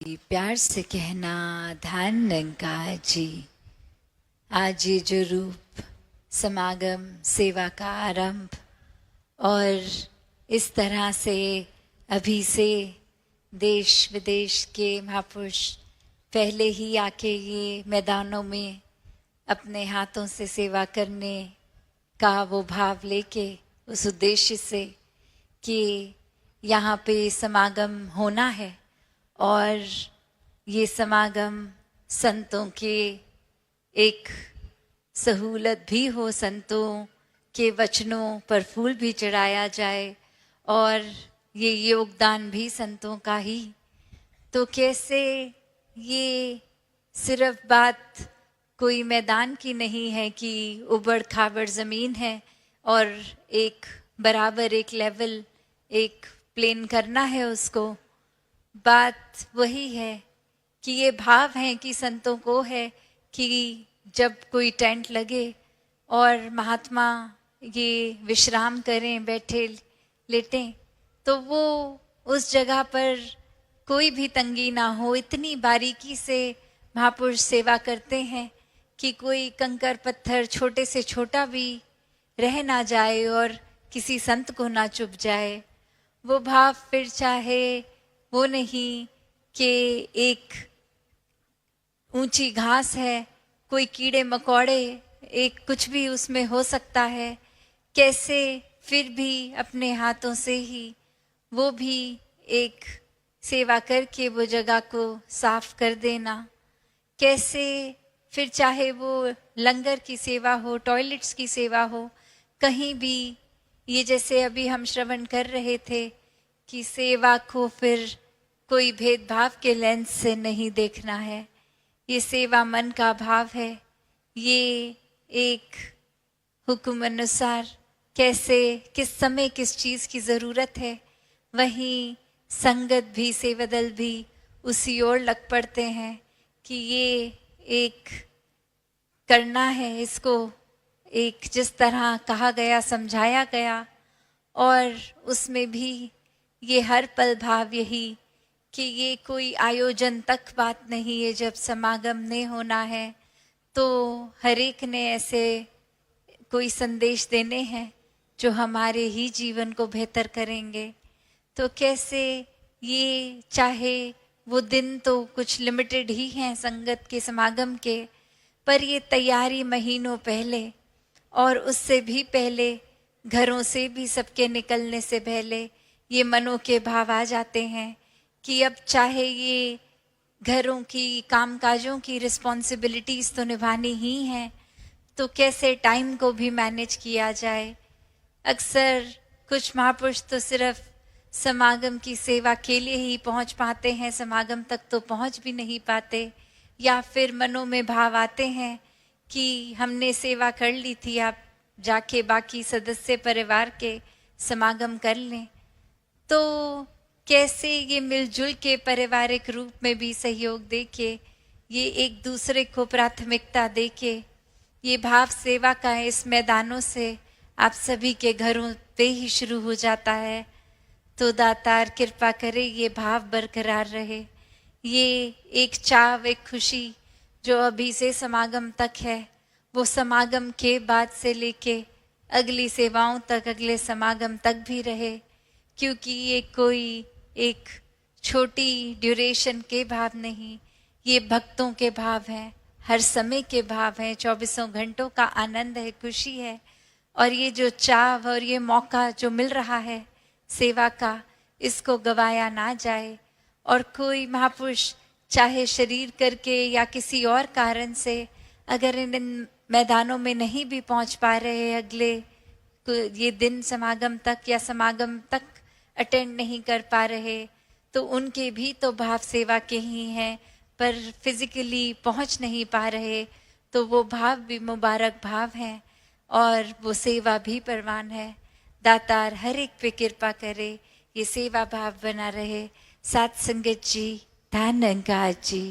प्यार से कहना धानंका जी। आज ये जो रूप समागम सेवा का आरंभ और इस तरह से अभी से देश विदेश के महापुरुष पहले ही आके ये मैदानों में अपने हाथों से सेवा करने का वो भाव लेके उस उद्देश्य से कि यहाँ पे समागम होना है और ये समागम संतों के एक सहूलत भी हो, संतों के वचनों पर फूल भी चढ़ाया जाए और ये योगदान भी संतों का ही। तो कैसे ये सिर्फ बात कोई मैदान की नहीं है कि उबड़ खाबड़ ज़मीन है और एक बराबर एक लेवल एक प्लेन करना है उसको। बात वही है कि ये भाव है कि संतों को है कि जब कोई टेंट लगे और महात्मा ये विश्राम करें, बैठे लेटें, तो वो उस जगह पर कोई भी तंगी ना हो। इतनी बारीकी से महापुरुष सेवा करते हैं कि कोई कंकर पत्थर छोटे से छोटा भी रह ना जाए और किसी संत को ना चुभ जाए। वो भाव फिर चाहे वो नहीं कि एक ऊंची घास है, कोई कीड़े मकोड़े, एक कुछ भी उसमें हो सकता है, कैसे फिर भी अपने हाथों से ही वो भी एक सेवा करके वो जगह को साफ कर देना। कैसे फिर चाहे वो लंगर की सेवा हो, टॉयलेट्स की सेवा हो, कहीं भी ये जैसे अभी हम श्रवण कर रहे थे कि सेवा को फिर कोई भेदभाव के लेंस से नहीं देखना है। ये सेवा मन का भाव है। ये एक हुक्म अनुसार कैसे किस समय किस चीज़ की ज़रूरत है, वहीं संगत भी सेवादल भी उसी ओर लग पड़ते हैं कि ये एक करना है, इसको एक जिस तरह कहा गया समझाया गया। और उसमें भी ये हर पल भाव यही कि ये कोई आयोजन तक बात नहीं है। जब समागम ने होना है तो हर एक ने ऐसे कोई संदेश देने हैं जो हमारे ही जीवन को बेहतर करेंगे। तो कैसे ये चाहे वो दिन तो कुछ लिमिटेड ही हैं संगत के समागम के, पर ये तैयारी महीनों पहले और उससे भी पहले घरों से भी सबके निकलने से पहले ये मनों के भाव आ जाते हैं कि अब चाहे ये घरों की कामकाजों की रिस्पॉन्सिबिलिटीज़ तो निभानी ही हैं, तो कैसे टाइम को भी मैनेज किया जाए। अक्सर कुछ महापुरुष तो सिर्फ समागम की सेवा के लिए ही पहुंच पाते हैं, समागम तक तो पहुंच भी नहीं पाते, या फिर मनों में भाव आते हैं कि हमने सेवा कर ली थी, आप जाके बाकी सदस्य परिवार के समागम कर लें। तो कैसे ये मिलजुल के पारिवारिक रूप में भी सहयोग देके, ये एक दूसरे को प्राथमिकता देके, ये भाव सेवा का इस मैदानों से आप सभी के घरों पे ही शुरू हो जाता है। तो दातार कृपा करे ये भाव बरकरार रहे। ये एक चाव, एक खुशी जो अभी से समागम तक है, वो समागम के बाद से लेके अगली सेवाओं तक, अगले समागम तक भी रहे, क्योंकि ये कोई एक छोटी ड्यूरेशन के भाव नहीं, ये भक्तों के भाव हैं, हर समय के भाव हैं, 24 घंटों का आनंद है, खुशी है। और ये जो चाव और ये मौका जो मिल रहा है सेवा का, इसको गवाया ना जाए। और कोई महापुरुष चाहे शरीर करके या किसी और कारण से अगर इन मैदानों में नहीं भी पहुंच पा रहे, अगले ये दिन समागम तक या समागम तक अटेंड नहीं कर पा रहे, तो उनके भी तो भाव सेवा के ही हैं, पर फिजिकली पहुंच नहीं पा रहे, तो वो भाव भी मुबारक भाव हैं और वो सेवा भी परवान है। दातार हर एक पे कृपा करे, ये सेवा भाव बना रहे। साथ संगत जी, धन्यवाद जी।